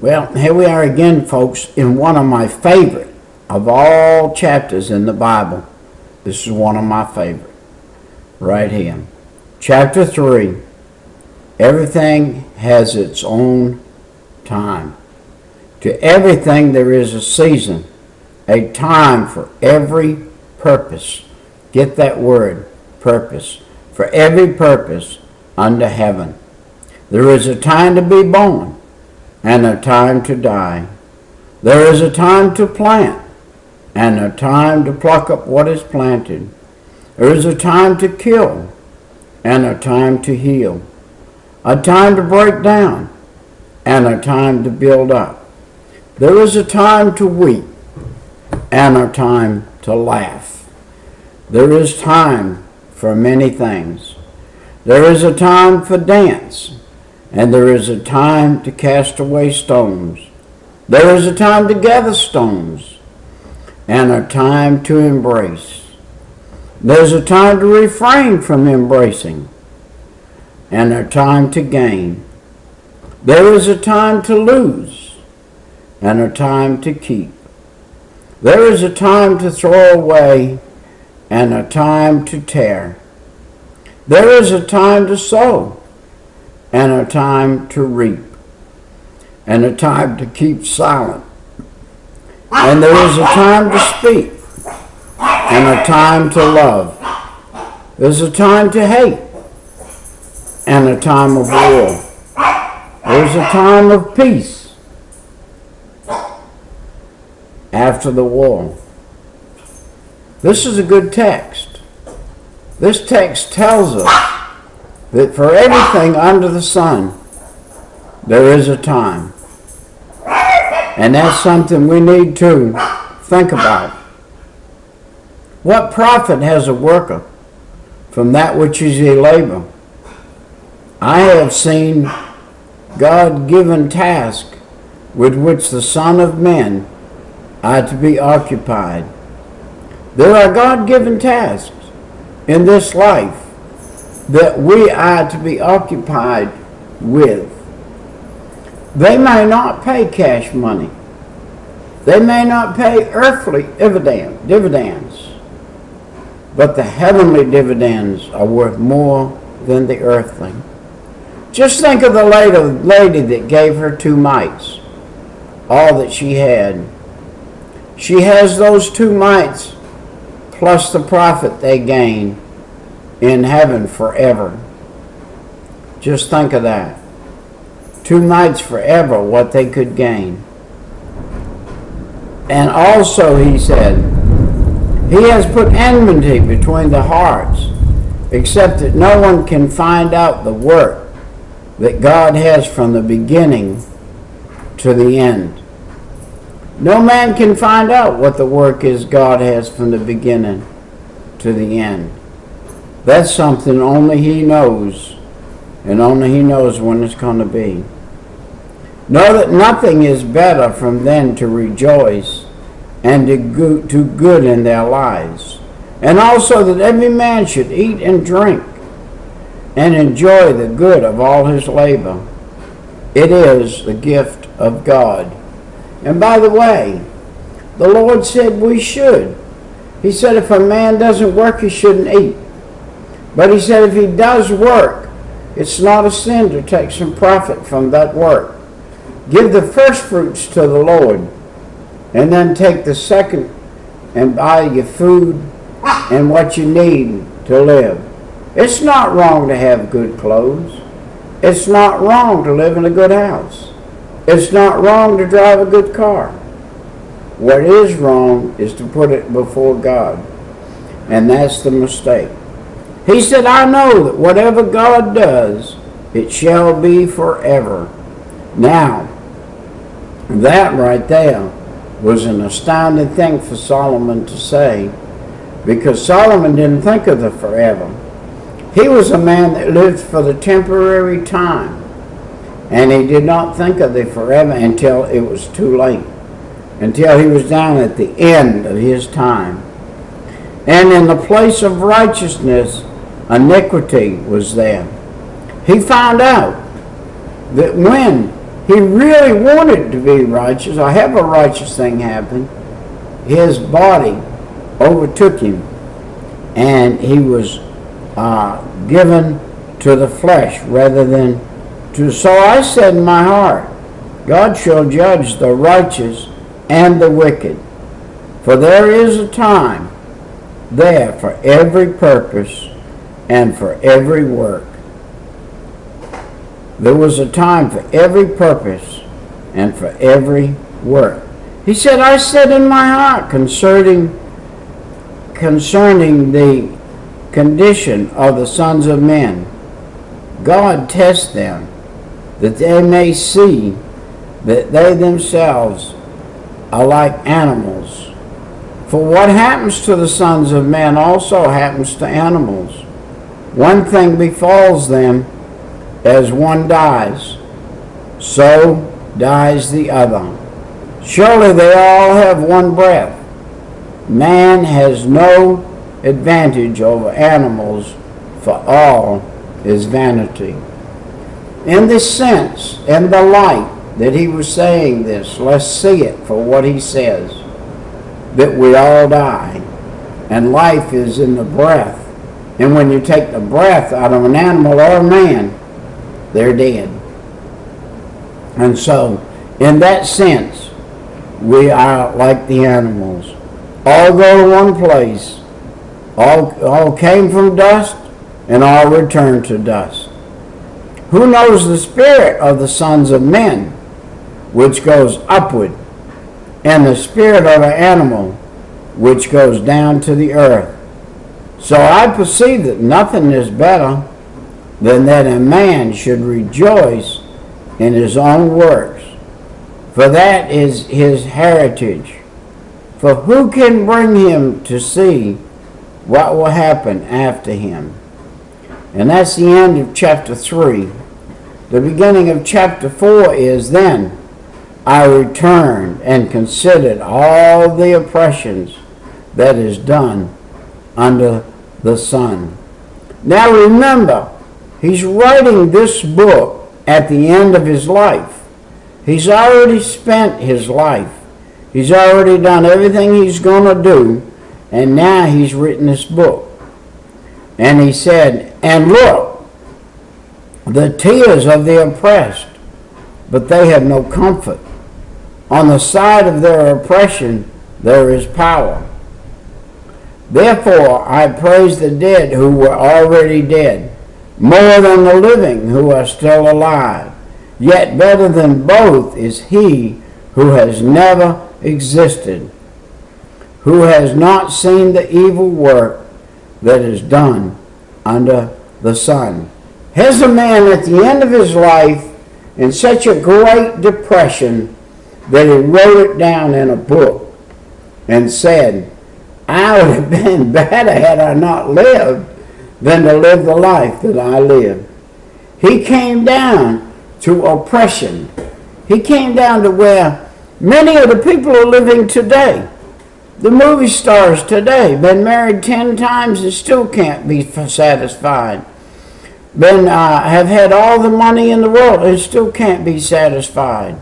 Well, here we are again, folks, in one of my favorite of all chapters in the Bible. This is one of my favorite, right here. Chapter 3, everything has its own time. To everything there is a season, a time for every purpose. Get that word, purpose. For every purpose under heaven. There is a time to be born and a time to die. There is a time to plant and a time to pluck up what is planted. There is a time to kill and a time to heal. A time to break down and a time to build up. There is a time to weep and a time to laugh. There is time for many things. There is a time for dance, and there is a time to cast away stones. There is a time to gather stones, and a time to embrace. There's a time to refrain from embracing, and a time to gain. There is a time to lose, and a time to keep. There is a time to throw away, and a time to tear. There is a time to sow, and a time to reap, and a time to keep silent. And there is a time to speak, and a time to love. There's a time to hate, and a time of war. There's a time of peace after the war. This is a good text. This text tells us that for everything under the sun, there is a time. And that's something we need to think about. What profit has a worker from that which is he labor? I have seen God-given tasks with which the Son of Men are to be occupied. There are God-given tasks in this life that we are to be occupied with. They may not pay cash money. They may not pay earthly dividends. But the heavenly dividends are worth more than the earthly. Just think of the lady that gave her 2 mites, all that she had. She has those 2 mites plus the profit they gain in heaven forever. Just think of that. 2 mites forever, what they could gain. And also, he said, he has put enmity between the hearts, except that no one can find out the work that God has from the beginning to the end. No man can find out what the work is God has from the beginning to the end. That's something only he knows, and only he knows when it's going to be. Know that nothing is better from then to rejoice and to do good in their lives, and also that every man should eat and drink and enjoy the good of all his labor. It is the gift of God. And by the way, the Lord said we should. He said if a man doesn't work, he shouldn't eat. But he said if he does work, it's not a sin to take some profit from that work. Give the first fruits to the Lord, and then take the second and buy your food and what you need to live. It's not wrong to have good clothes. It's not wrong to live in a good house. It's not wrong to drive a good car. What is wrong is to put it before God. And that's the mistake. He said, I know that whatever God does, it shall be forever. Now, that right there was an astounding thing for Solomon to say, because Solomon didn't think of the forever. He was a man that lived for the temporary time. And he did not think of the forever until it was too late, until he was down at the end of his time. And in the place of righteousness, iniquity was there. He found out that when he really wanted to be righteous or have a righteous thing happen, his body overtook him, and he was given to the flesh rather than to. So I said in my heart, God shall judge the righteous and the wicked, for there is a time there for every purpose and for every work. There was a time for every purpose and for every work. He said, I said in my heart concerning the condition of the sons of men, God tests them, that they may see that they themselves are like animals. For what happens to the sons of men also happens to animals. One thing befalls them, as one dies, so dies the other. Surely they all have one breath. Man has no advantage over animals, for all is vanity. In this sense, in the light that he was saying this, let's see it for what he says, that we all die, and life is in the breath. And when you take the breath out of an animal or a man, they're dead. And so, in that sense, we are like the animals. All go to one place. All came from dust, and all return to dust. Who knows the spirit of the sons of men, which goes upward, and the spirit of an animal, which goes down to the earth? So I perceive that nothing is better than that a man should rejoice in his own works, for that is his heritage. For who can bring him to see what will happen after him? And that's the end of chapter 3. The beginning of chapter 4 is, Then I returned and considered all the oppressions that is done under the sun. Now remember, he's writing this book at the end of his life. He's already spent his life. He's already done everything he's going to do, and now he's written this book. And he said, And look, the tears of the oppressed, but they have no comfort. On the side of their oppression there is power. Therefore I praise the dead who were already dead, more than the living who are still alive. Yet better than both is he who has never existed, who has not seen the evil work that is done under the sun. Here's a man at the end of his life in such a great depression that he wrote it down in a book and said, I would have been better had I not lived than to live the life that I lived. He came down to oppression. He came down to where many of the people are living today. The movie stars today, been married 10 times and still can't be satisfied. Have had all the money in the world and still can't be satisfied.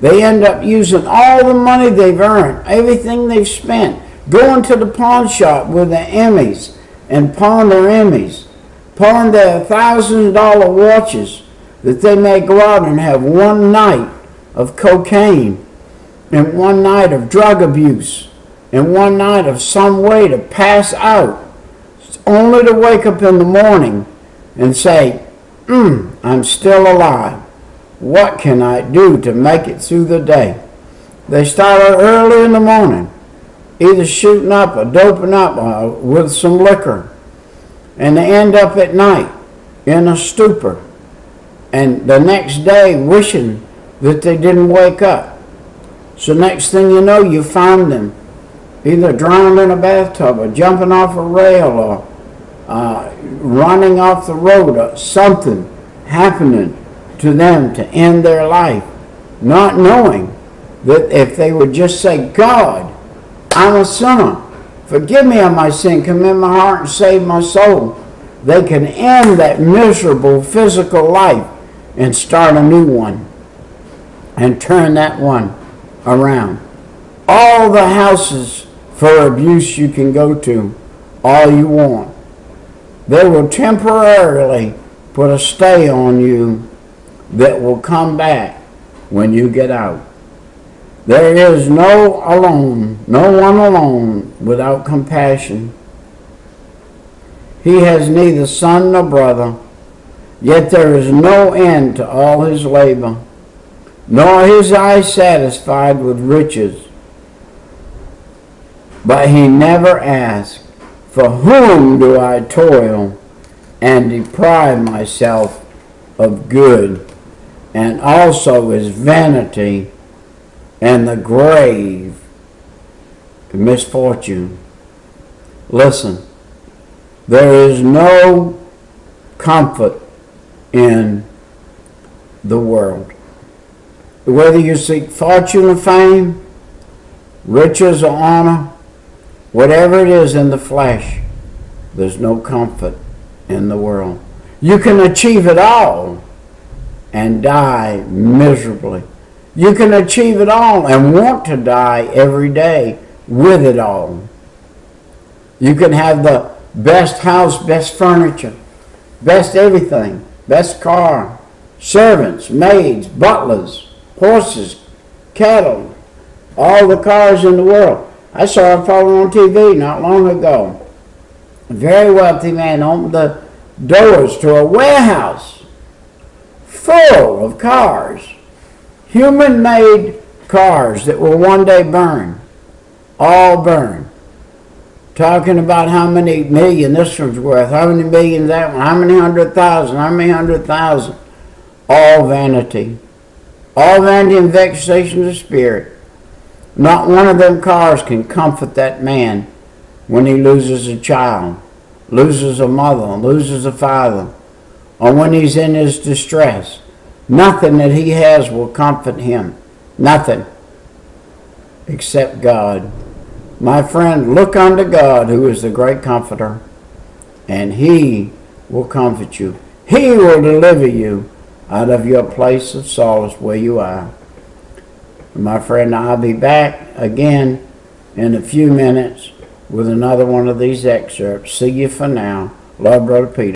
They end up using all the money they've earned, everything they've spent, going to the pawn shop with their Emmys and pawn their Emmys, pawn their $1,000 watches that they may go out and have one night of cocaine and one night of drug abuse and one night of some way to pass out, only to wake up in the morning and say, I'm still alive. What can I do to make it through the day? They start out early in the morning, either shooting up or doping up with some liquor, and they end up at night in a stupor, and the next day wishing that they didn't wake up. So next thing you know, you find them either drowned in a bathtub or jumping off a rail or running off the road, or something happening to them to end their life, not knowing that if they would just say, God, I'm a sinner, forgive me of my sin, come in my heart and save my soul, they can end that miserable physical life and start a new one. and turn that one around. All the houses for abuse you can go to, all you want. They will temporarily put a stay on you that will come back when you get out. There is no one alone without compassion. He has neither son nor brother, yet there is no end to all his labor, nor his eye satisfied with riches. But he never asks, for whom do I toil and deprive myself of good? And also is vanity and the grave misfortune. Listen, there is no comfort in the world. Whether you seek fortune or fame, riches or honor, whatever it is in the flesh, there's no comfort in the world. You can achieve it all and die miserably. You can achieve it all and want to die every day with it all. You can have the best house, best furniture, best everything, best car, servants, maids, butlers, horses, cattle, all the cars in the world. I saw a fellow on TV not long ago. A very wealthy man opened the doors to a warehouse full of cars, human-made cars that will one day burn, all burn. Talking about how many million this one's worth, how many million that one, how many 100,000, how many 100,000. All vanity and vexation of spirit. Not one of them cars can comfort that man when he loses a child, loses a mother, loses a father, or when he's in his distress. Nothing that he has will comfort him. Nothing except God. My friend, look unto God, who is the great comforter, and he will comfort you. He will deliver you out of your place of solace where you are. My friend, I'll be back again in a few minutes with another one of these excerpts. See you for now. Love, Brother Peter.